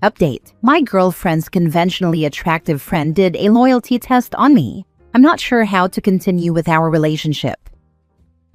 Update: my girlfriend's conventionally attractive friend did a loyalty test on me. I'm not sure how to continue with our relationship.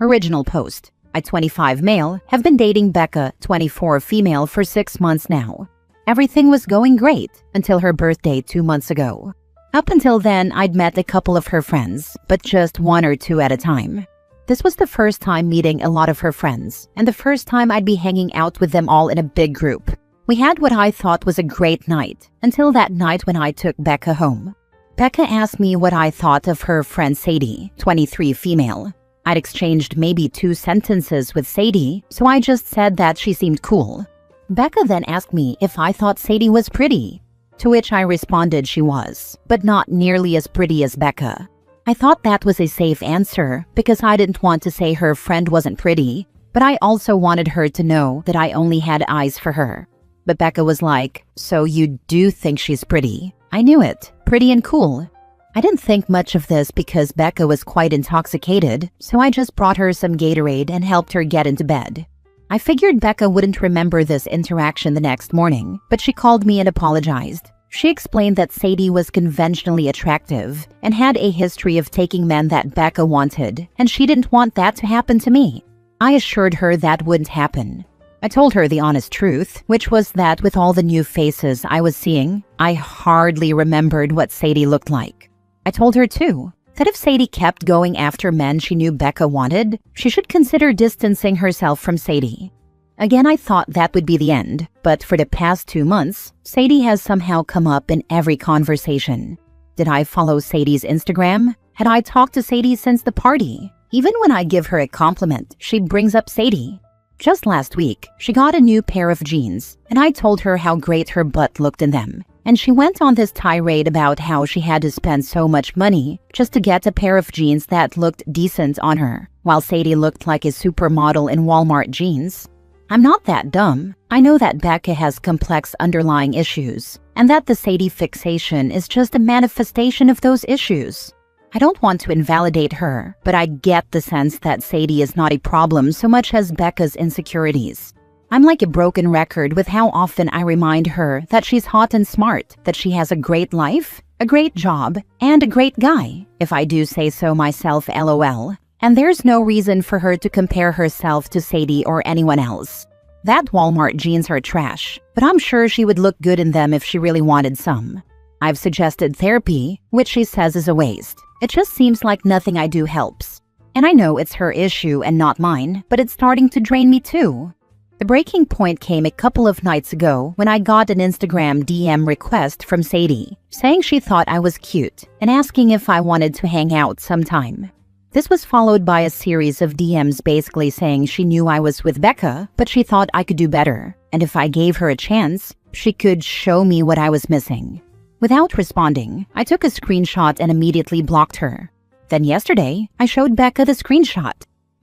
Original post: I, 25 male, have been dating Becca, 24 female, for 6 months now. Everything was going great until her birthday 2 months ago. Up until then, I'd met a couple of her friends, but just 1 or 2 at a time. This was the first time meeting a lot of her friends, and the first time I'd be hanging out with them all in a big group. We had what I thought was a great night, until that night when I took Becca home. Becca asked me what I thought of her friend Sadie, 23 female. I'd exchanged maybe 2 sentences with Sadie, so I just said that she seemed cool. Becca then asked me if I thought Sadie was pretty, to which I responded she was, but not nearly as pretty as Becca. I thought that was a safe answer because I didn't want to say her friend wasn't pretty, but I also wanted her to know that I only had eyes for her. But Becca was like, "So you do think she's pretty?" I knew it, pretty and cool. I didn't think much of this because Becca was quite intoxicated, so I just brought her some Gatorade and helped her get into bed. I figured Becca wouldn't remember this interaction the next morning, but she called me and apologized. She explained that Sadie was conventionally attractive and had a history of taking men that Becca wanted, and she didn't want that to happen to me. I assured her that wouldn't happen. I told her the honest truth, which was that with all the new faces I was seeing, I hardly remembered what Sadie looked like. I told her, too, that if Sadie kept going after men she knew Becca wanted, she should consider distancing herself from Sadie. Again, I thought that would be the end, but for the past 2 months, Sadie has somehow come up in every conversation. Did I follow Sadie's Instagram? Had I talked to Sadie since the party? Even when I give her a compliment, she brings up Sadie. Just last week, she got a new pair of jeans, and I told her how great her butt looked in them. And she went on this tirade about how she had to spend so much money just to get a pair of jeans that looked decent on her, while Sadie looked like a supermodel in Walmart jeans. I'm not that dumb. I know that Becca has complex underlying issues, and that the Sadie fixation is just a manifestation of those issues. I don't want to invalidate her, but I get the sense that Sadie is not a problem so much as Becca's insecurities. I'm like a broken record with how often I remind her that she's hot and smart, that she has a great life, a great job, and a great guy, if I do say so myself, LOL. And there's no reason for her to compare herself to Sadie or anyone else. That Walmart jeans are trash, but I'm sure she would look good in them if she really wanted some. I've suggested therapy, which she says is a waste. It just seems like nothing I do helps. And I know it's her issue and not mine, but it's starting to drain me too. The breaking point came a couple of nights ago when I got an Instagram DM request from Sadie, saying she thought I was cute and asking if I wanted to hang out sometime. This was followed by a series of DMs basically saying she knew I was with Becca, but she thought I could do better, and if I gave her a chance, she could show me what I was missing. Without responding, I took a screenshot and immediately blocked her. Then yesterday, I showed Becca the screenshot.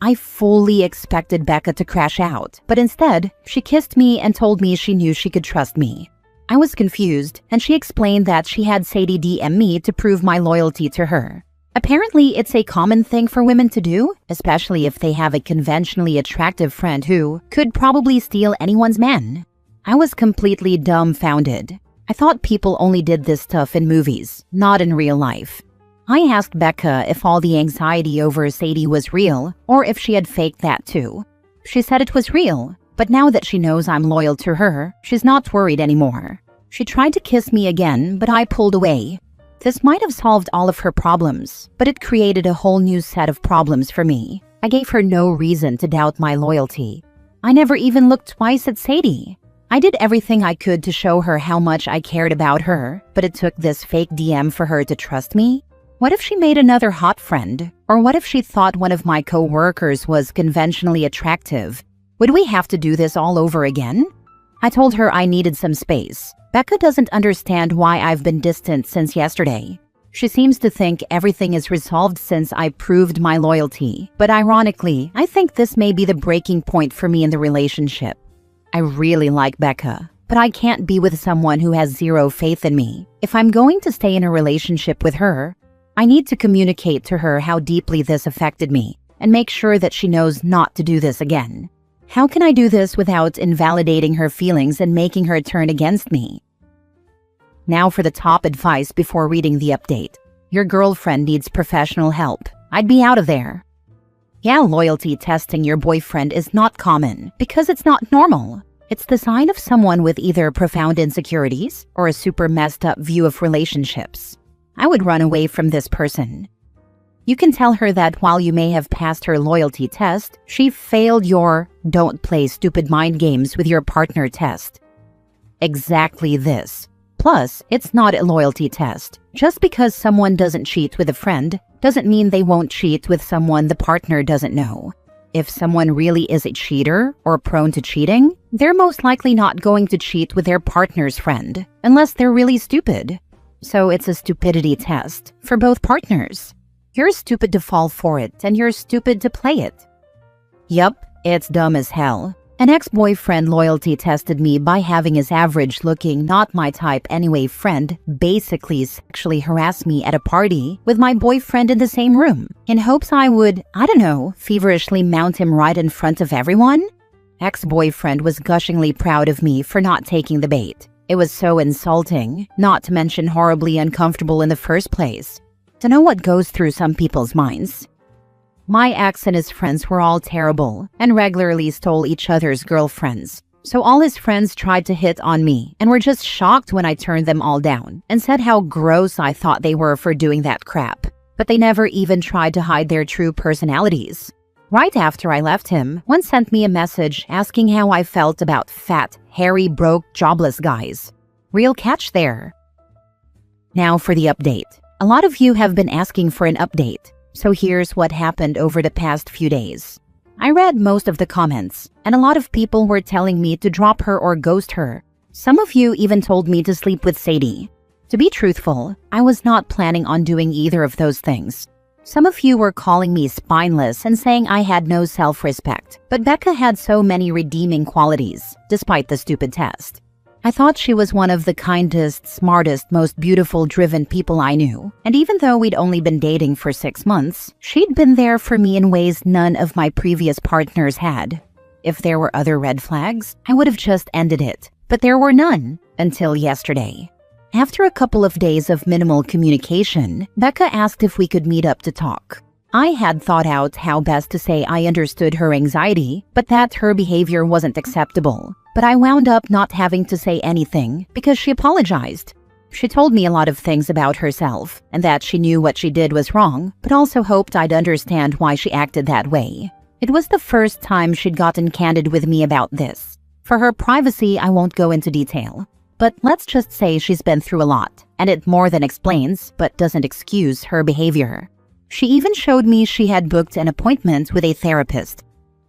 I fully expected Becca to crash out, but instead, she kissed me and told me she knew she could trust me. I was confused, and she explained that she had Sadie DM me to prove my loyalty to her. Apparently, it's a common thing for women to do, especially if they have a conventionally attractive friend who could probably steal anyone's man. I was completely dumbfounded. I thought people only did this stuff in movies, not in real life. I asked Becca if all the anxiety over Sadie was real, or if she had faked that too. She said it was real, but now that she knows I'm loyal to her, she's not worried anymore. She tried to kiss me again, but I pulled away. This might have solved all of her problems, but it created a whole new set of problems for me. I gave her no reason to doubt my loyalty. I never even looked twice at Sadie. I did everything I could to show her how much I cared about her, but it took this fake DM for her to trust me? What if she made another hot friend? Or what if she thought one of my co-workers was conventionally attractive? Would we have to do this all over again? I told her I needed some space. Becca doesn't understand why I've been distant since yesterday. She seems to think everything is resolved since I proved my loyalty. But ironically, I think this may be the breaking point for me in the relationship. I really like Becca, but I can't be with someone who has zero faith in me. If I'm going to stay in a relationship with her, I need to communicate to her how deeply this affected me and make sure that she knows not to do this again. How can I do this without invalidating her feelings and making her turn against me? Now for the top advice before reading the update. Your girlfriend needs professional help. I'd be out of there. Yeah, loyalty testing your boyfriend is not common because it's not normal. It's the sign of someone with either profound insecurities or a super messed up view of relationships. I would run away from this person. You can tell her that while you may have passed her loyalty test, she failed your don't play stupid mind games with your partner test. Exactly this. Plus, it's not a loyalty test. Just because someone doesn't cheat with a friend doesn't mean they won't cheat with someone the partner doesn't know. If someone really is a cheater or prone to cheating, they're most likely not going to cheat with their partner's friend, unless they're really stupid. So it's a stupidity test for both partners. You're stupid to fall for it, and you're stupid to play it. Yup, it's dumb as hell. An ex-boyfriend loyalty tested me by having his average-looking, not-my-type-anyway friend basically sexually harass me at a party with my boyfriend in the same room, in hopes I would, feverishly mount him right in front of everyone? Ex-boyfriend was gushingly proud of me for not taking the bait. It was so insulting, not to mention horribly uncomfortable in the first place. To know what goes through some people's minds. My ex and his friends were all terrible and regularly stole each other's girlfriends. So all his friends tried to hit on me and were just shocked when I turned them all down and said how gross I thought they were for doing that crap. But they never even tried to hide their true personalities. Right after I left him, one sent me a message asking how I felt about fat, hairy, broke, jobless guys. Real catch there. Now for the update. A lot of you have been asking for an update. So here's what happened over the past few days. I read most of the comments, and a lot of people were telling me to drop her or ghost her. Some of you even told me to sleep with Sadie. To be truthful, I was not planning on doing either of those things. Some of you were calling me spineless and saying I had no self-respect, but Becca had so many redeeming qualities, despite the stupid test. I thought she was one of the kindest, smartest, most beautiful, driven people I knew. And even though we'd only been dating for 6 months, she'd been there for me in ways none of my previous partners had. If there were other red flags, I would have just ended it. But there were none, until yesterday. After a couple of days of minimal communication, Becca asked if we could meet up to talk. I had thought out how best to say I understood her anxiety, but that her behavior wasn't acceptable. But I wound up not having to say anything because she apologized. She told me a lot of things about herself and that she knew what she did was wrong, but also hoped I'd understand why she acted that way. It was the first time she'd gotten candid with me about this. For her privacy, I won't go into detail. But let's just say she's been through a lot, and it more than explains, but doesn't excuse her behavior. She even showed me she had booked an appointment with a therapist.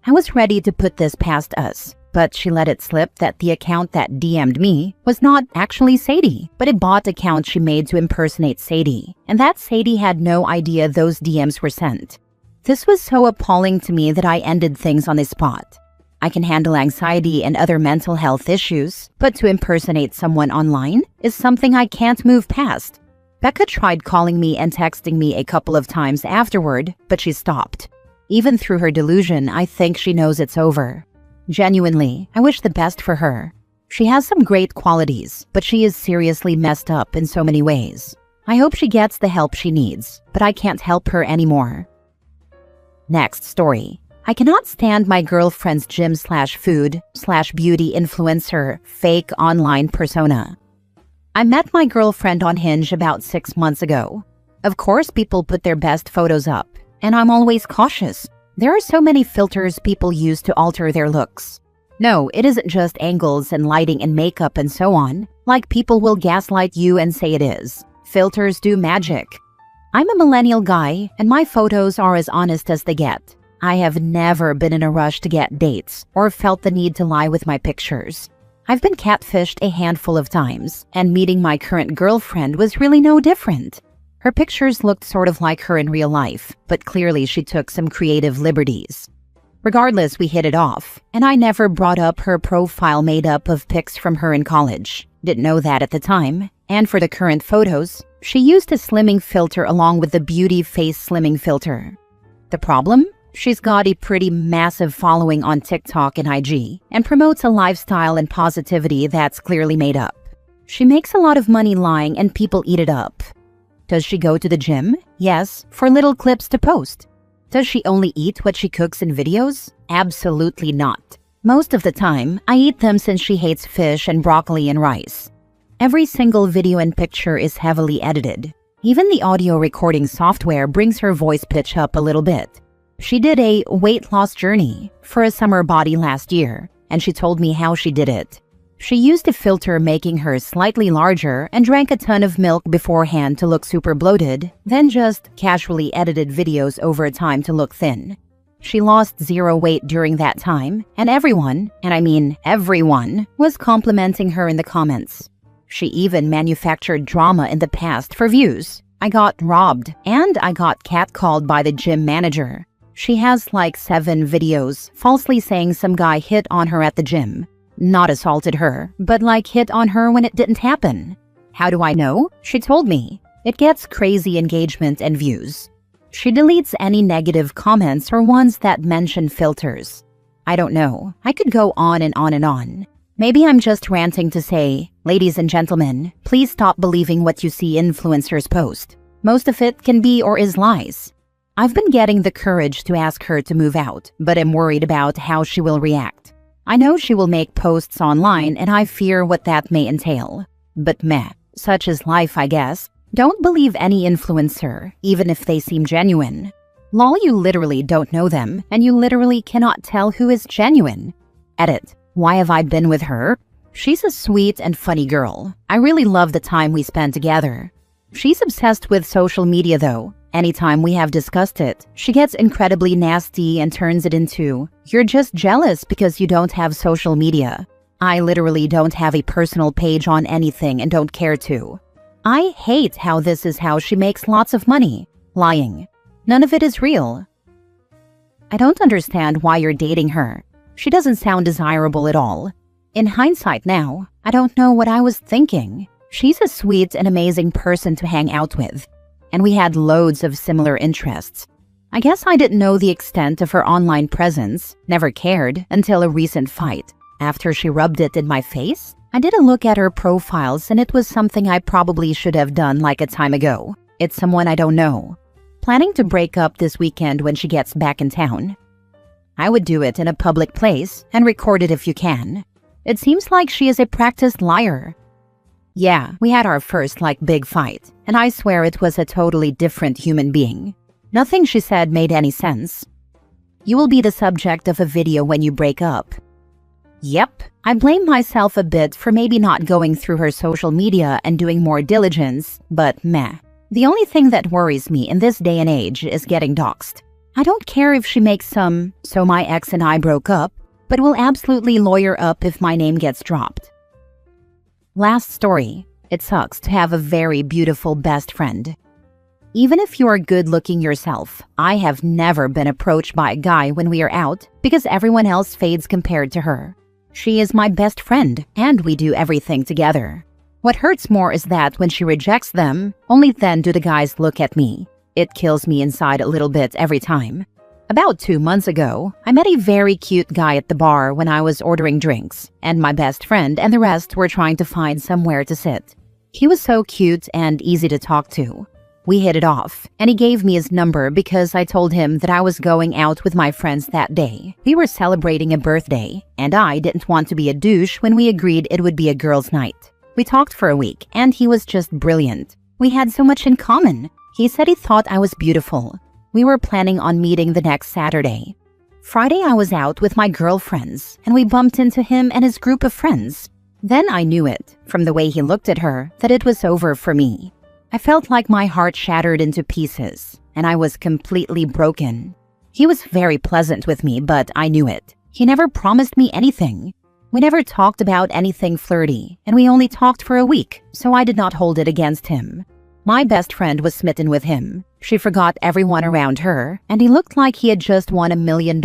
I was ready to put this past us. But she let it slip that the account that DM'd me was not actually Sadie, but a bot account she made to impersonate Sadie, and that Sadie had no idea those DMs were sent. This was so appalling to me that I ended things on the spot. I can handle anxiety and other mental health issues, but to impersonate someone online is something I can't move past. Becca tried calling me and texting me a couple of times afterward, but she stopped. Even through her delusion, I think she knows it's over. Genuinely, I wish the best for her. She has some great qualities, but she is seriously messed up in so many ways. I hope she gets the help she needs, but I can't help her anymore. Next story. I cannot stand my girlfriend's gym/food/beauty influencer fake online persona. I met my girlfriend on Hinge about 6 months ago. Of course, people put their best photos up, and I'm always cautious. There are so many filters people use to alter their looks. No, it isn't just angles and lighting and makeup and so on, like people will gaslight you and say it is. Filters do magic. I'm a millennial guy, and my photos are as honest as they get. I have never been in a rush to get dates or felt the need to lie with my pictures. I've been catfished a handful of times, and meeting my current girlfriend was really no different. Her pictures looked sort of like her in real life, but clearly she took some creative liberties. Regardless, we hit it off, and I never brought up her profile made up of pics from her in college. Didn't know that at the time. And for the current photos, she used a slimming filter along with the beauty face slimming filter. The problem? She's got a pretty massive following on TikTok and IG, and promotes a lifestyle and positivity that's clearly made up. She makes a lot of money lying and people eat it up. Does she go to the gym? Yes, for little clips to post. Does she only eat what she cooks in videos? Absolutely not. Most of the time, I eat them since she hates fish and broccoli and rice. Every single video and picture is heavily edited. Even the audio recording software brings her voice pitch up a little bit. She did a weight loss journey for a summer body last year, and she told me how she did it. She used a filter making her slightly larger and drank a ton of milk beforehand to look super bloated, then just casually edited videos over time to look thin. She lost 0 weight during that time, and everyone, and I mean everyone, was complimenting her in the comments. She even manufactured drama in the past for views. I got robbed, and I got catcalled by the gym manager. She has like 7 videos falsely saying some guy hit on her at the gym. Not assaulted her, but like hit on her when it didn't happen. How do I know? She told me. It gets crazy engagement and views. She deletes any negative comments or ones that mention filters. I don't know. I could go on and on and on. Maybe I'm just ranting to say, ladies and gentlemen, please stop believing what you see influencers post. Most of it can be or is lies. I've been getting the courage to ask her to move out, but I'm worried about how she will react. I know she will make posts online and I fear what that may entail. But meh, such is life, I guess. Don't believe any influencer, even if they seem genuine. Lol, you literally don't know them, and you literally cannot tell who is genuine. Edit. Why have I been with her? She's a sweet and funny girl. I really love the time we spend together. She's obsessed with social media though. Anytime we have discussed it, she gets incredibly nasty and turns it into, "You're just jealous because you don't have social media." I literally don't have a personal page on anything and don't care to. I hate how this is how she makes lots of money. Lying. None of it is real. I don't understand why you're dating her. She doesn't sound desirable at all. In hindsight now, I don't know what I was thinking. She's a sweet and amazing person to hang out with. And we had loads of similar interests. I guess I didn't know the extent of her online presence, never cared, until a recent fight. After she rubbed it in my face, I did a look at her profiles and it was something I probably should have done like a time ago. It's someone I don't know. Planning to break up this weekend when she gets back in town. I would do it in a public place and record it if you can. It seems like she is a practiced liar. Yeah, we had our first big fight, and I swear it was a totally different human being. Nothing she said made any sense. You will be the subject of a video when you break up. Yep, I blame myself a bit for maybe not going through her social media and doing more diligence, but meh. The only thing that worries me in this day and age is getting doxxed. I don't care if she makes some, "So my ex and I broke up," but will absolutely lawyer up if my name gets dropped. Last story. It sucks to have a very beautiful best friend. Even if you are good looking yourself, I have never been approached by a guy when we are out because everyone else fades compared to her. She is my best friend and we do everything together. What hurts more is that when she rejects them, only then do the guys look at me. It kills me inside a little bit every time. About 2 months ago, I met a very cute guy at the bar when I was ordering drinks, and my best friend and the rest were trying to find somewhere to sit. He was so cute and easy to talk to. We hit it off, and he gave me his number because I told him that I was going out with my friends that day. We were celebrating a birthday, and I didn't want to be a douche when we agreed it would be a girls' night. We talked for a week, and he was just brilliant. We had so much in common. He said he thought I was beautiful. We were planning on meeting the next Saturday. Friday, I was out with my girlfriends, and we bumped into him and his group of friends. Then I knew it, from the way he looked at her, that it was over for me. I felt like my heart shattered into pieces, and I was completely broken. He was very pleasant with me, but I knew it. He never promised me anything. We never talked about anything flirty, and we only talked for a week, so I did not hold it against him. My best friend was smitten with him. She forgot everyone around her, and he looked like he had just won $1 million.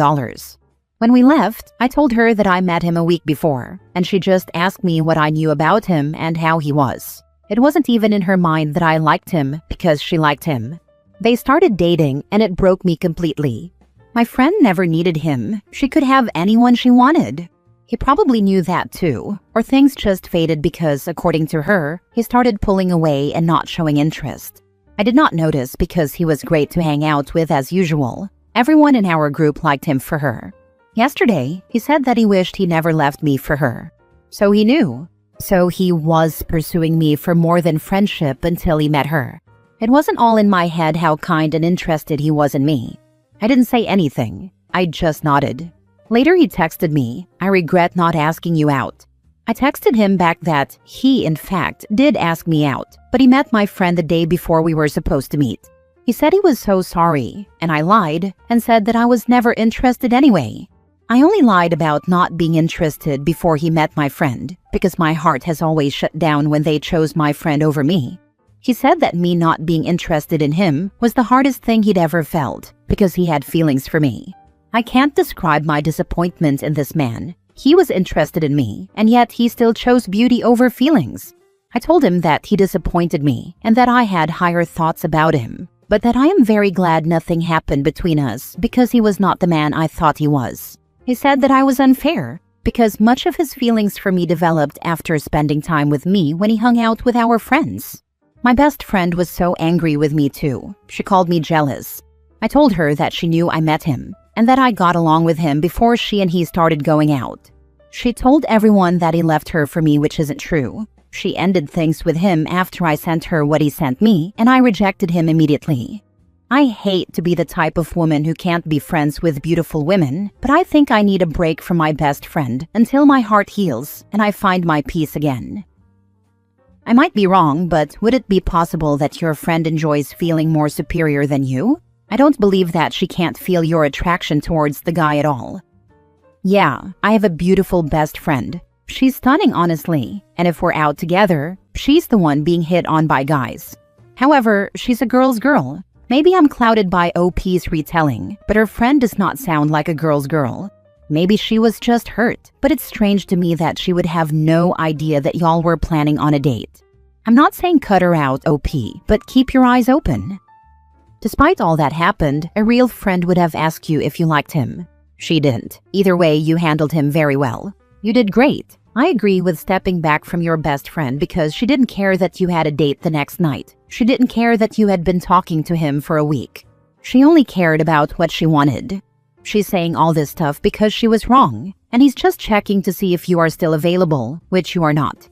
When we left, I told her that I met him a week before, and she just asked me what I knew about him and how he was. It wasn't even in her mind that I liked him because she liked him. They started dating, and it broke me completely. My friend never needed him. She could have anyone she wanted. He probably knew that too, or things just faded because, according to her, he started pulling away and not showing interest. I did not notice because he was great to hang out with as usual. Everyone in our group liked him for her. Yesterday, he said that he wished he never left me for her. So he knew. So he was pursuing me for more than friendship until he met her. It wasn't all in my head how kind and interested he was in me. I didn't say anything. I just nodded. Later he texted me, "I regret not asking you out." I texted him back that he, in fact, did ask me out, but he met my friend the day before we were supposed to meet. He said he was so sorry, and I lied and said that I was never interested anyway. I only lied about not being interested before he met my friend, because my heart has always shut down when they chose my friend over me. He said that me not being interested in him was the hardest thing he'd ever felt, because he had feelings for me. I can't describe my disappointment in this man. He was interested in me, and yet he still chose beauty over feelings. I told him that he disappointed me, and that I had higher thoughts about him, but that I am very glad nothing happened between us because he was not the man I thought he was. He said that I was unfair, because much of his feelings for me developed after spending time with me when he hung out with our friends. My best friend was so angry with me too. She called me jealous. I told her that she knew I met him, and that I got along with him before she and he started going out. She told everyone that he left her for me, which isn't true. She ended things with him after I sent her what he sent me, and I rejected him immediately. I hate to be the type of woman who can't be friends with beautiful women, but I think I need a break from my best friend until my heart heals and I find my peace again. I might be wrong, but would it be possible that your friend enjoys feeling more superior than you? I don't believe that she can't feel your attraction towards the guy at all. Yeah, I have a beautiful best friend. She's stunning, honestly, and if we're out together, she's the one being hit on by guys. However, she's a girl's girl. Maybe I'm clouded by OP's retelling, but her friend does not sound like a girl's girl. Maybe she was just hurt, but it's strange to me that she would have no idea that y'all were planning on a date. I'm not saying cut her out, OP, but keep your eyes open. Despite all that happened, a real friend would have asked you if you liked him. She didn't. Either way, you handled him very well. You did great. I agree with stepping back from your best friend because she didn't care that you had a date the next night. She didn't care that you had been talking to him for a week. She only cared about what she wanted. She's saying all this stuff because she was wrong, and he's just checking to see if you are still available, which you are not.